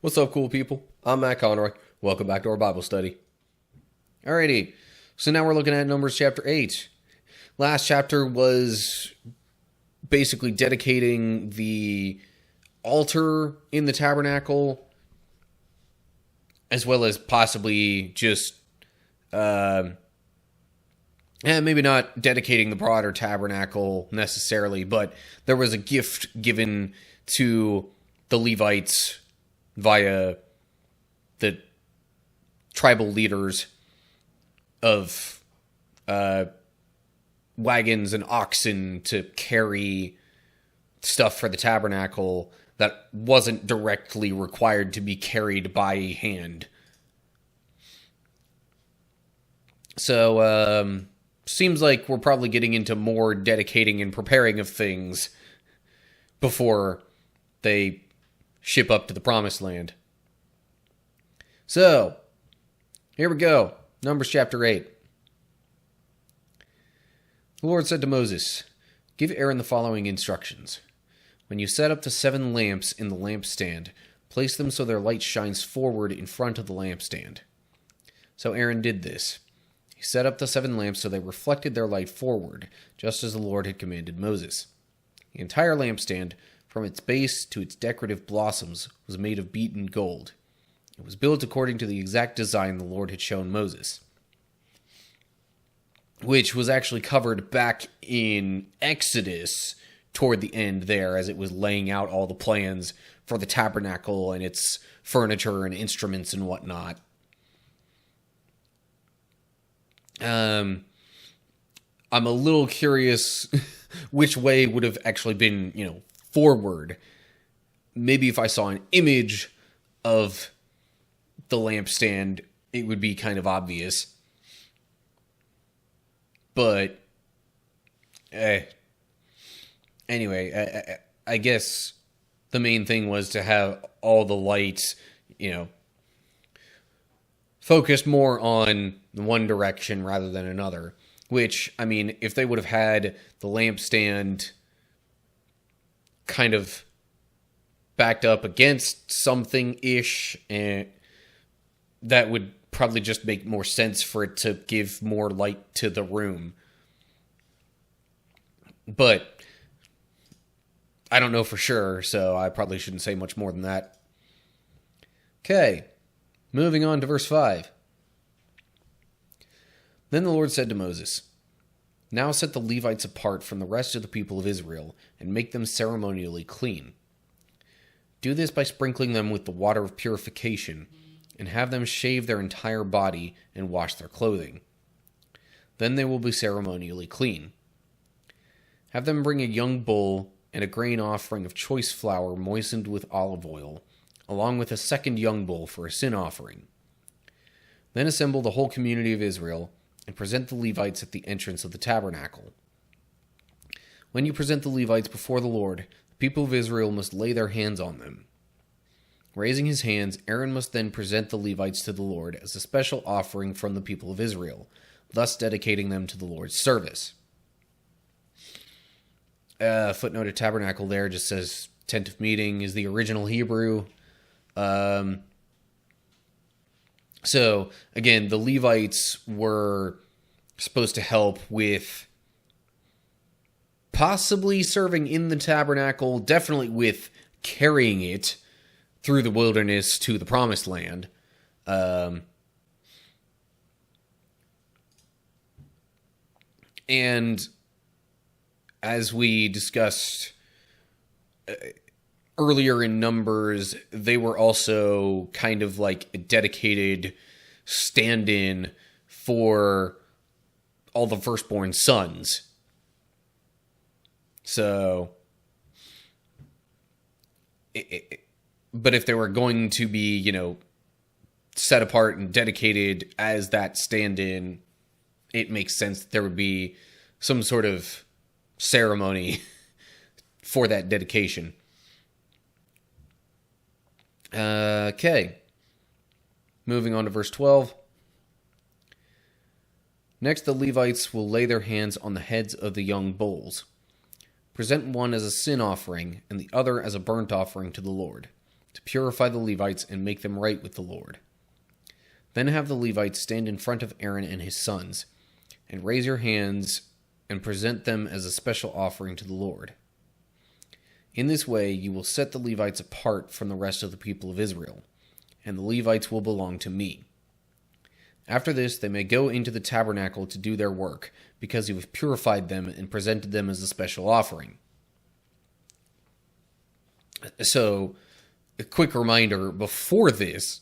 What's up, cool people? I'm Matt Conroy. Welcome back to our Bible study. Alrighty, so now we're looking at Numbers chapter 8. Last chapter was basically dedicating the altar in the tabernacle, as well as possibly just, maybe not dedicating the broader tabernacle necessarily, but there was a gift given to the Levites via the tribal leaders of wagons and oxen to carry stuff for the tabernacle that wasn't directly required to be carried by hand. So, seems like we're probably getting into more dedicating and preparing of things before they ship up to the promised land. So, here we go. Numbers chapter 8. The Lord said to Moses, "Give Aaron the following instructions. When you set up the 7 lamps in the lampstand, place them so their light shines forward in front of the lampstand." So Aaron did this. He set up the 7 lamps so they reflected their light forward, just as the Lord had commanded Moses. The entire lampstand, from its base to its decorative blossoms, was made of beaten gold. It was built according to the exact design the Lord had shown Moses, which was actually covered back in Exodus toward the end there, as it was laying out all the plans for the tabernacle and its furniture and instruments and whatnot. I'm a little curious which way would have actually been, forward. Maybe if I saw an image of the lampstand, it would be kind of obvious. But, anyway, I guess the main thing was to have all the lights, focused more on one direction rather than another. Which, if they would have had the lampstand kind of backed up against something-ish, and that would probably just make more sense for it to give more light to the room. But I don't know for sure, so I probably shouldn't say much more than that. Okay, moving on to verse 5. Then the Lord said to Moses, "Now set the Levites apart from the rest of the people of Israel, and make them ceremonially clean. Do this by sprinkling them with the water of purification, and have them shave their entire body and wash their clothing. Then they will be ceremonially clean. Have them bring a young bull and a grain offering of choice flour moistened with olive oil, along with a second young bull for a sin offering. Then assemble the whole community of Israel, and present the Levites at the entrance of the tabernacle. When you present the Levites before the Lord, the people of Israel must lay their hands on them. Raising his hands, Aaron must then present the Levites to the Lord as a special offering from the people of Israel, thus dedicating them to the Lord's service." Footnote of tabernacle there just says tent of meeting is the original Hebrew. So, again, the Levites were supposed to help with possibly serving in the tabernacle, definitely with carrying it through the wilderness to the promised land. And as we discussed earlier in Numbers, they were also kind of like a dedicated stand-in for all the firstborn sons. So, but if they were going to be, set apart and dedicated as that stand-in, it makes sense that there would be some sort of ceremony for that dedication. Okay. Moving on to verse 12. Next, the Levites will lay their hands on the heads of the young bulls. Present one as a sin offering, and the other as a burnt offering to the Lord. to purify the Levites and make them right with the Lord. Then have the Levites stand in front of Aaron and his sons, and raise your hands and present them as a special offering to the Lord. In this way you will set the Levites apart from the rest of the people of Israel, and the Levites will belong to me. After this they may go into the tabernacle to do their work, because you have purified them and presented them as a special offering. So, a quick reminder, before this,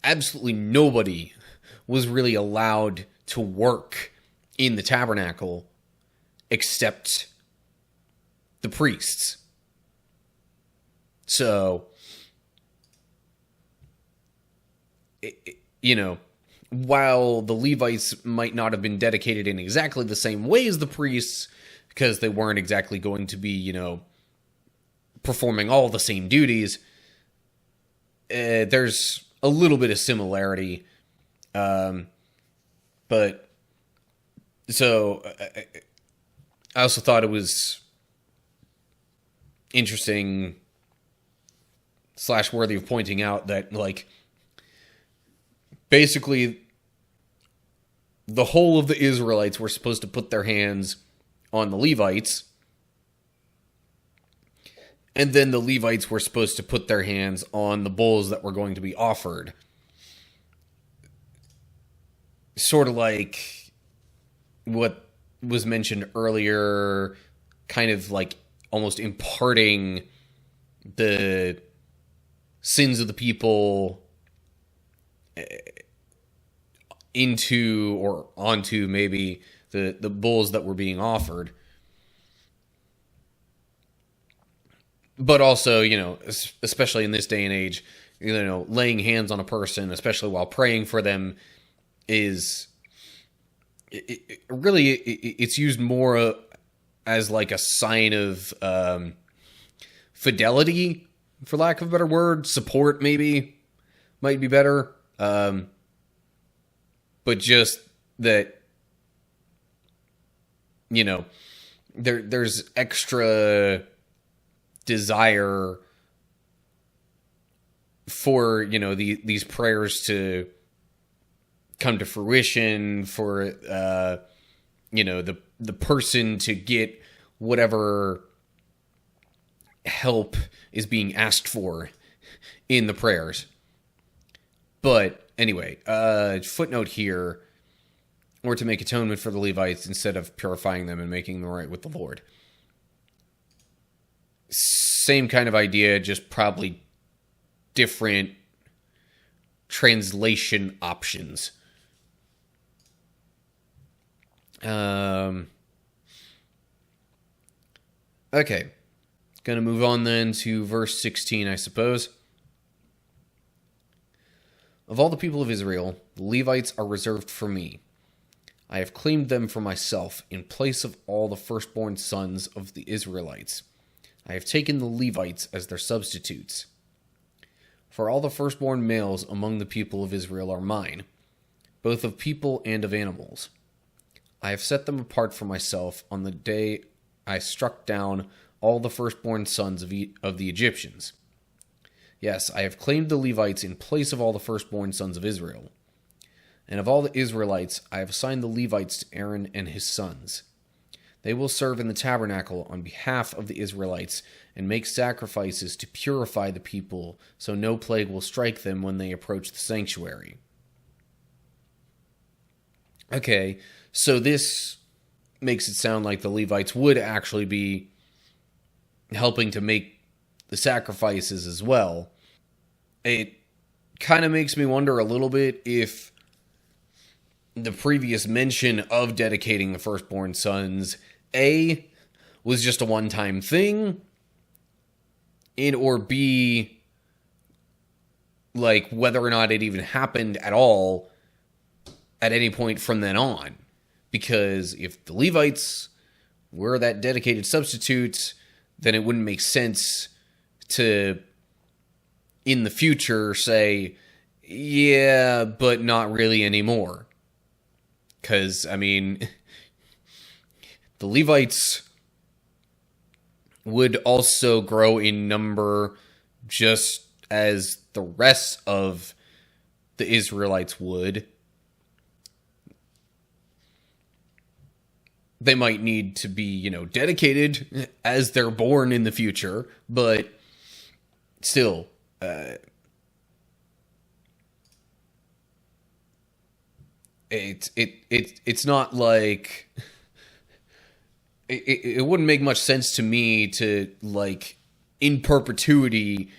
absolutely nobody was really allowed to work in the tabernacle except the priests. So, while the Levites might not have been dedicated in exactly the same way as the priests, because they weren't exactly going to be, performing all the same duties, there's a little bit of similarity. But, so, I also thought it was interesting / worthy of pointing out that, basically, the whole of the Israelites were supposed to put their hands on the Levites, and then the Levites were supposed to put their hands on the bulls that were going to be offered. Sort of like what was mentioned earlier, kind of like almost imparting the sins of the people into or onto maybe the bulls that were being offered. But also, especially in this day and age, laying hands on a person, especially while praying for them, is it's used more as like a sign of fidelity, for lack of a better word. Support maybe might be better. But just that, there's extra desire for, these prayers to come to fruition, for, the person to get whatever help is being asked for in the prayers. But anyway, footnote here, or to make atonement for the Levites instead of purifying them and making them right with the Lord. Same kind of idea, just probably different translation options. Okay. Gonna move on then to verse 16, I suppose. Of all the people of Israel, the Levites are reserved for me. I have claimed them for myself in place of all the firstborn sons of the Israelites. I have taken the Levites as their substitutes. For all the firstborn males among the people of Israel are mine, both of people and of animals. I have set them apart for myself on the day I struck down all the firstborn sons of the Egyptians. Yes, I have claimed the Levites in place of all the firstborn sons of Israel. And of all the Israelites, I have assigned the Levites to Aaron and his sons. They will serve in the tabernacle on behalf of the Israelites and make sacrifices to purify the people, so no plague will strike them when they approach the sanctuary. Okay, so this makes it sound like the Levites would actually be helping to make the sacrifices as well. It kind of makes me wonder a little bit if the previous mention of dedicating the firstborn sons, A, was just a one-time thing, and or B, like whether or not it even happened at all at any point from then on. Because if the Levites were that dedicated substitutes, then it wouldn't make sense to, in the future, say, yeah, but not really anymore. Because, the Levites would also grow in number just as the rest of the Israelites would. They might need to be, dedicated as they're born in the future, but still, it's not like it wouldn't make much sense to me to, like, in perpetuity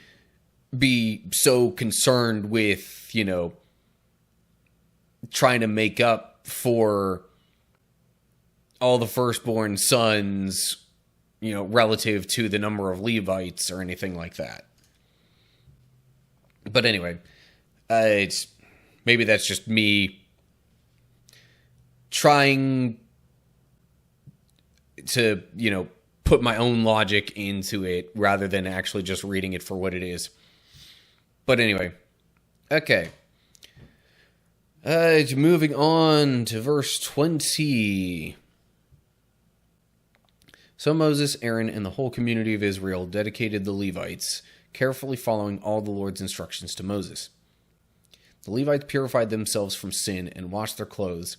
be so concerned with, trying to make up for all the firstborn sons, relative to the number of Levites or anything like that. But anyway, maybe that's just me trying to, put my own logic into it rather than actually just reading it for what it is. But anyway, okay. Moving on to verse 20. So Moses, Aaron, and the whole community of Israel dedicated the Levites, carefully following all the Lord's instructions to Moses. The Levites purified themselves from sin and washed their clothes,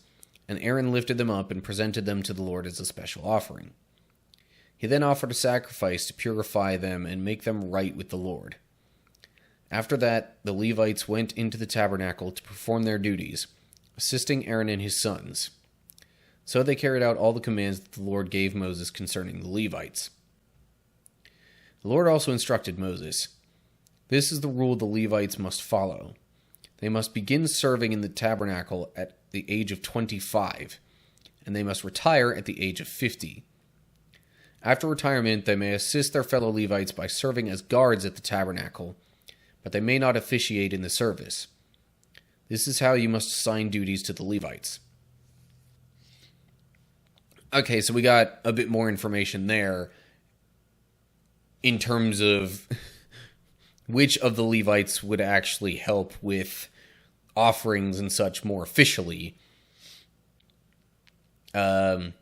and Aaron lifted them up and presented them to the Lord as a special offering. He then offered a sacrifice to purify them and make them right with the Lord. After that, the Levites went into the tabernacle to perform their duties, assisting Aaron and his sons. So they carried out all the commands that the Lord gave Moses concerning the Levites. The Lord also instructed Moses, "This is the rule the Levites must follow. They must begin serving in the tabernacle at the age of 25, and they must retire at the age of 50. After retirement, they may assist their fellow Levites by serving as guards at the tabernacle, but they may not officiate in the service. This is how you must assign duties to the Levites." Okay, so we got a bit more information there in terms of which of the Levites would actually help with offerings and such more officially. But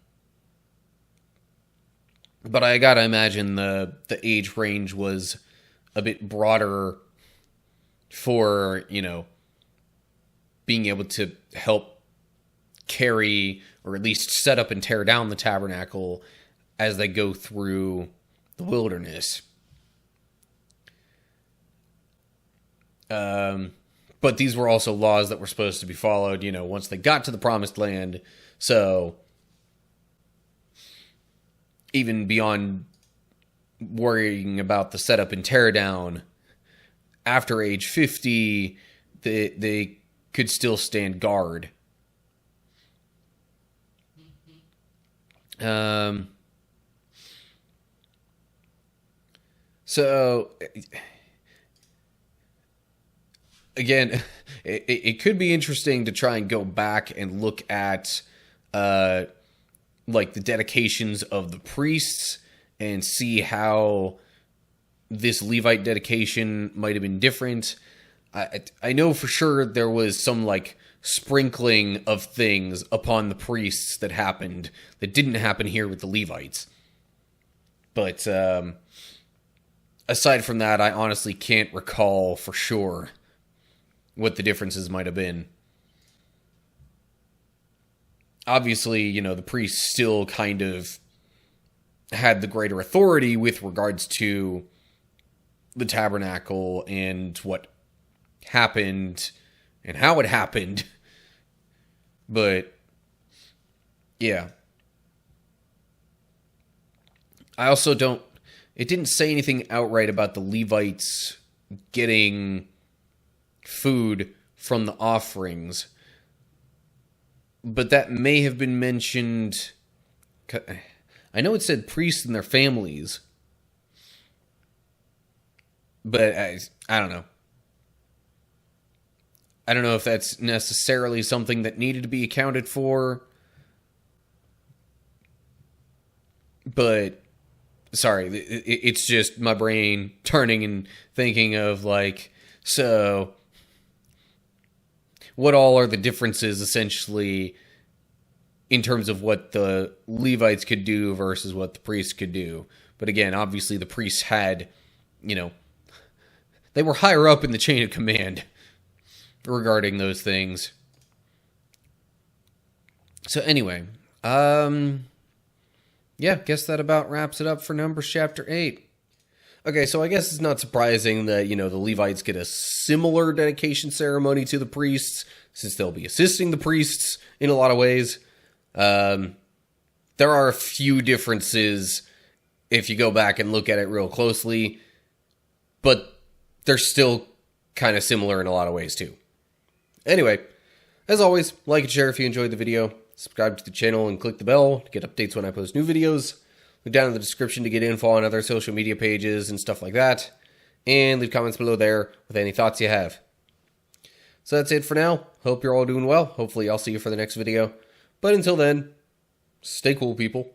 I gotta imagine the age range was a bit broader for, being able to help carry or at least set up and tear down the tabernacle as they go through the wilderness. But these were also laws that were supposed to be followed, once they got to the promised land. So even beyond worrying about the setup and tear down, after age 50, they could still stand guard. So again, it could be interesting to try and go back and look at like the dedications of the priests and see how this Levite dedication might have been different. I know for sure there was some like sprinkling of things upon the priests that happened that didn't happen here with the Levites. But aside from that, I honestly can't recall for sure what the differences might have been. Obviously, the priests still kind of had the greater authority with regards to the tabernacle and what happened and how it happened. But, yeah. I also it didn't say anything outright about the Levites getting food from the offerings, but that may have been mentioned. I know it said priests and their families, but I don't know. I don't know if that's necessarily something that needed to be accounted for, but sorry, it's just my brain turning and thinking of like, so what all are the differences essentially in terms of what the Levites could do versus what the priests could do? But again, obviously the priests had, They were higher up in the chain of command regarding those things. So anyway, yeah, guess that about wraps it up for Numbers chapter 8. Okay, so I guess it's not surprising that, the Levites get a similar dedication ceremony to the priests, since they'll be assisting the priests in a lot of ways. There are a few differences if you go back and look at it real closely, but they're still kind of similar in a lot of ways too. Anyway, as always, like and share if you enjoyed the video, subscribe to the channel and click the bell to get updates when I post new videos. Look down in the description to get info on other social media pages and stuff like that. And leave comments below there with any thoughts you have. So that's it for now. Hope you're all doing well. Hopefully I'll see you for the next video. But until then, stay cool, people.